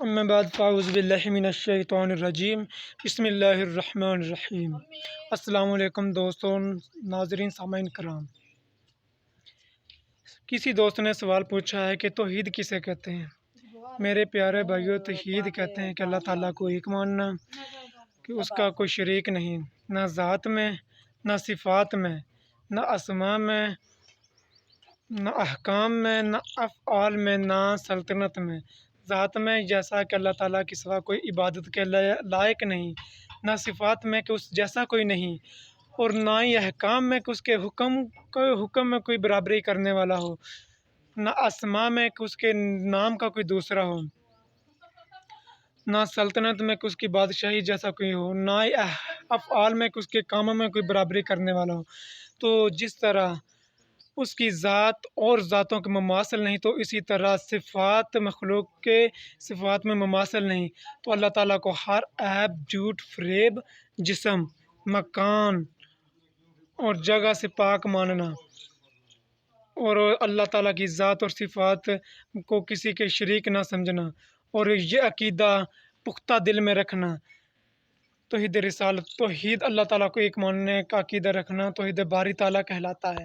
اما بعد فاعوذ باللہ من الشیطان الرجیم بسم اللہ الرحمن الرحیم۔ السلام علیکم دوستوں، ناظرین، سامعین کرام۔ کسی دوست نے سوال پوچھا ہے کہ توحید کسے کہتے ہیں؟ میرے پیارے بھائیو، توحید کہتے ہیں کہ اللہ تعالیٰ کو ایک ماننا، کہ اس کا کوئی شریک نہیں، نہ ذات میں، نہ صفات میں، نہ اسماء میں، نہ احکام میں، نہ افعال میں، نہ سلطنت میں۔ ذات میں جیسا کہ اللہ تعالیٰ کے سوا کوئی عبادت کے لائق نہیں، نہ صفات میں کہ اس جیسا کوئی نہیں، اور نہ ہی احکام میں کہ اس کے حکم میں کوئی برابری کرنے والا ہو، نہ اسماء میں کہ اس کے نام کا کوئی دوسرا ہو، نہ سلطنت میں کہ اس کی بادشاہی جیسا کوئی ہو، نہ ہی افعال میں کہ اس کے کاموں میں کوئی برابری کرنے والا ہو۔ تو جس طرح اس کی ذات اور ذاتوں کے مماثل نہیں، تو اسی طرح صفات مخلوق کے صفات میں مماثل نہیں۔ تو اللہ تعالیٰ کو ہر عیب، جھوٹ، فریب، جسم، مکان اور جگہ سے پاک ماننا، اور اللہ تعالیٰ کی ذات اور صفات کو کسی کے شریک نہ سمجھنا، اور یہ عقیدہ پختہ دل میں رکھنا، توحید رسالت، توحید اللہ تعالیٰ کو ایک ماننے کا عقیدہ رکھنا، توحید باری تعالیٰ کہلاتا ہے۔